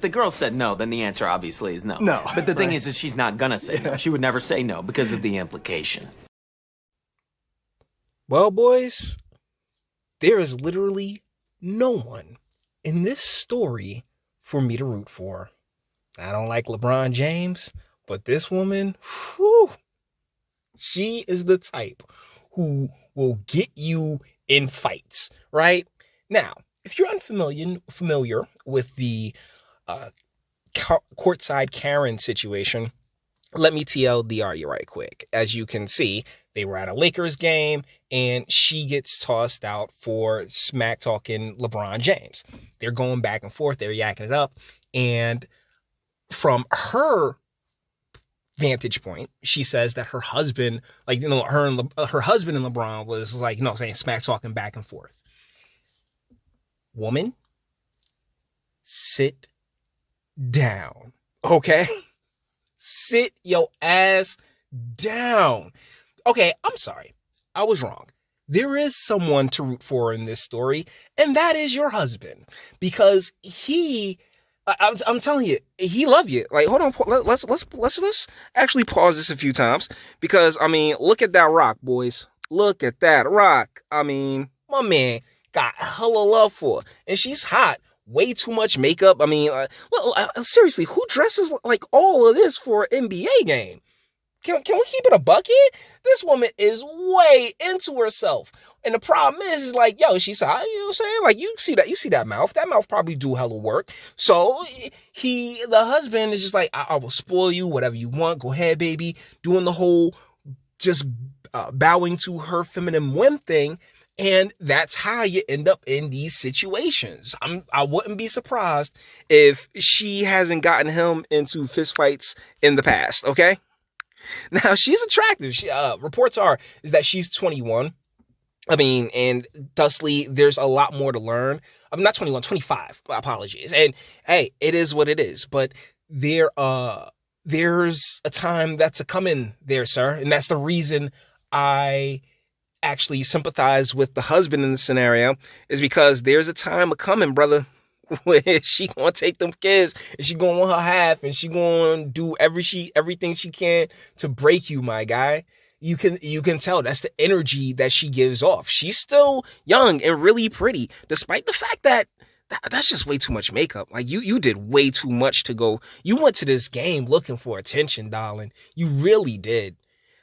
If the girl said no, then the answer obviously is no. No. But the thing is she's not gonna say no. She would never say no because of the implication. Well, boys, there is literally no one in this story for me to root for. I don't like LeBron James, but this woman, whew, she is the type who will get you in fights, right? Now, if you're unfamiliar with the Courtside Karen situation, let me TLDR you right quick. As you can see, they were at a Lakers game and she gets tossed out for smack talking LeBron James. They're going back and forth. They're yakking it up. And from her vantage point, she says that her husband, her husband and LeBron was saying smack talking back and forth. Woman, sit down, okay? Sit your ass down. Okay, I'm sorry. I was wrong. There is someone to root for in this story, and that is your husband. Because I'm telling you, he love you. Like, hold on, let's actually pause this a few times. Because, look at that rock, boys. Look at that rock. My man got hella love for her. And she's hot. Way too much makeup. Seriously, who dresses like all of this for an NBA game? Can we keep it a bucket? This woman is way into herself. And the problem is like, yo, she's hot, you know what I'm saying? Like, you see that mouth. That mouth probably do hella work. So the husband is just like, I will spoil you, whatever you want. Go ahead, baby. Doing the whole just bowing to her feminine whim thing. And that's how you end up in these situations. I wouldn't be surprised if she hasn't gotten him into fistfights in the past, okay? Now, she's attractive. Reports is that she's 21. And thusly, there's a lot more to learn. I'm not 21, 25. Apologies. And hey, it is what it is. But there's a time that's a coming there, sir. And that's the reason I actually sympathize with the husband in the scenario, is because there's a time a coming, brother, where she gonna take them kids and she gonna want her half and she gonna do everything she can to break you, my guy. You can tell that's the energy that she gives off. She's still young and really pretty, despite the fact that that's just way too much makeup. Like, you did way too much to go. You went to this game looking for attention, darling. You really did.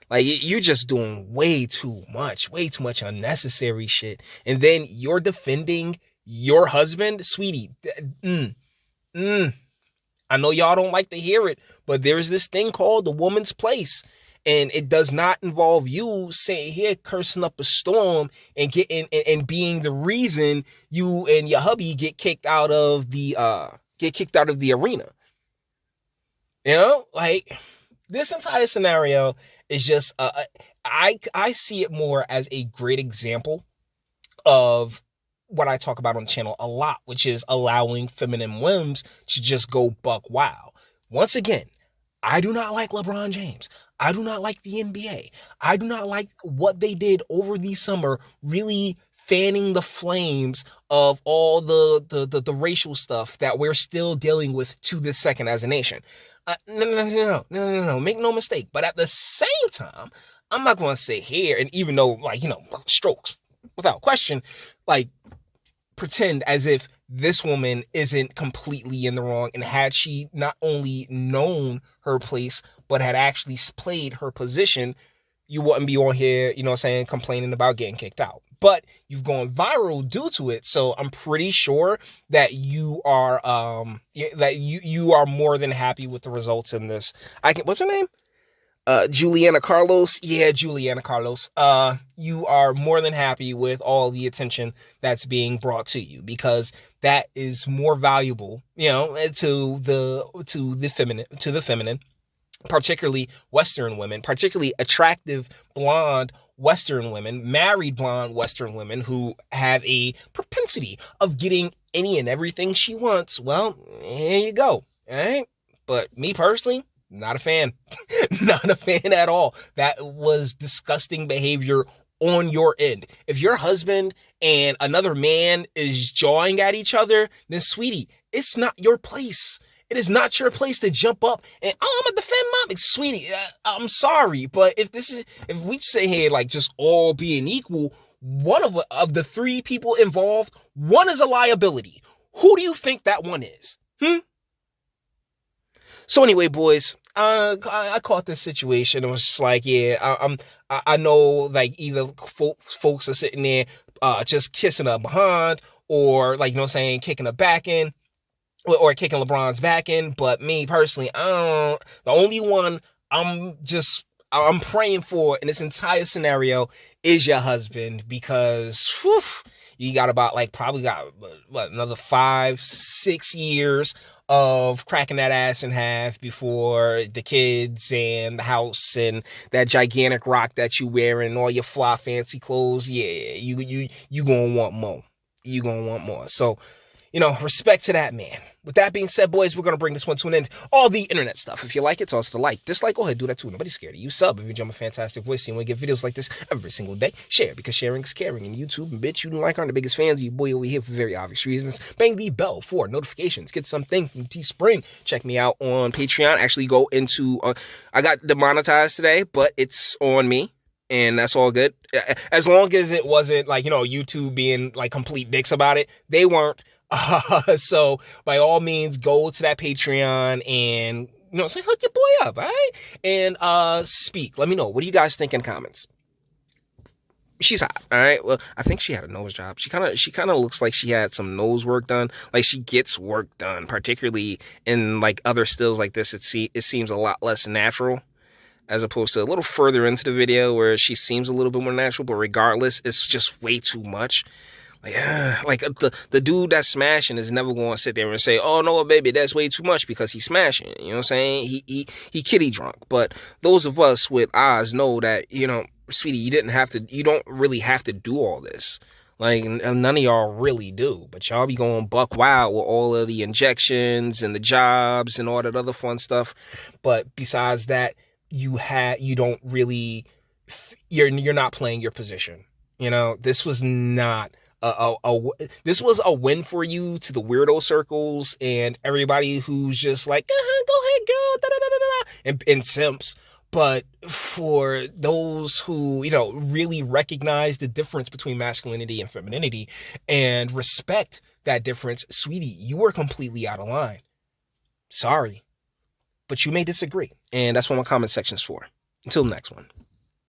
Like, you're just doing way too much unnecessary shit. And then you're defending your husband, sweetie. I know y'all don't like to hear it, but there's this thing called the woman's place. And it does not involve you sitting here cursing up a storm and and being the reason you and your hubby get kicked out of the arena. You know, like, this entire scenario is just, I see it more as a great example of what I talk about on the channel a lot, which is allowing feminine whims to just go buck wild. Once again, I do not like LeBron James. I do not like the NBA. I do not like what they did over the summer, really fanning the flames of all the racial stuff that we're still dealing with to this second as a nation. No. Make no mistake. But at the same time, I'm not going to sit here and, even though, strokes, without question, pretend as if this woman isn't completely in the wrong. And had she not only known her place, but had actually played her position, you wouldn't be on here, complaining about getting kicked out. But you've gone viral due to it, so I'm pretty sure that you are you are more than happy with the results in this. What's her name? Juliana Carlos. Yeah, Juliana Carlos. You are more than happy with all the attention that's being brought to you, because that is more valuable, to the feminine, particularly Western women, particularly attractive blonde Western women, married blonde Western women who have a propensity of getting any and everything she wants. Well, here you go. All right. But me personally, not a fan. Not a fan at all. That was disgusting behavior on your end. If your husband and another man is jawing at each other, then sweetie, it's not your place. It is not your place to jump up and, oh, I'm gonna defend mom. It's sweetie, I'm sorry, but if we say here, like, just all being equal, one of the three people involved, one is a liability. Who do you think that one is? So anyway, boys, I caught this situation. It was just like, yeah, I know, like, either folks are sitting there just kissing her behind, or, like, you know what I'm saying, kicking her back in, or kicking LeBron's back in. But me personally, the only one I'm praying for in this entire scenario is your husband, because you got about, like, probably got another 5-6 years of cracking that ass in half before the kids and the house and that gigantic rock that you wearing and all your fly fancy clothes. Yeah, you gonna want more. You gonna want more. So, respect to that man. With that being said, boys, we're going to bring this one to an end. All the internet stuff. If you like it, toss the like. Dislike, go ahead, do that too. Nobody's scared of you. Sub if you enjoy my fantastic voice and we get videos like this every single day. Share, because sharing is caring. And YouTube and Bitchute and like aren't the biggest fans of you boy over here for very obvious reasons. Bang the bell for notifications. Get something from Teespring. Check me out on Patreon. Actually go into, I got demonetized today, but it's on me. And that's all good. As long as it wasn't, like, YouTube being, like, complete dicks about it. They weren't. So by all means, go to that Patreon and, say, hook your boy up, all right? And speak. Let me know. What do you guys think in comments? She's hot, all right? Well, I think she had a nose job. She kind of looks like she had some nose work done. Like, she gets work done, particularly in, like, other stills like this. It seems a lot less natural, as opposed to a little further into the video where she seems a little bit more natural, but regardless, it's just way too much. Like the dude that's smashing is never going to sit there and say, oh, no, baby, that's way too much, because he's smashing. You know what I'm saying? He kitty drunk. But those of us with eyes know that, sweetie, you don't really have to do all this. Like, none of y'all really do. But y'all be going buck wild with all of the injections and the jobs and all that other fun stuff. But besides that, you're not playing your position. This was not this was a win for you to the weirdo circles and everybody who's just like, go ahead, girl, da, da, da, da, da, and simps. But for those who, really recognize the difference between masculinity and femininity and respect that difference, sweetie, you are completely out of line. Sorry, but you may disagree. And that's what my comment section's for. Until the next one.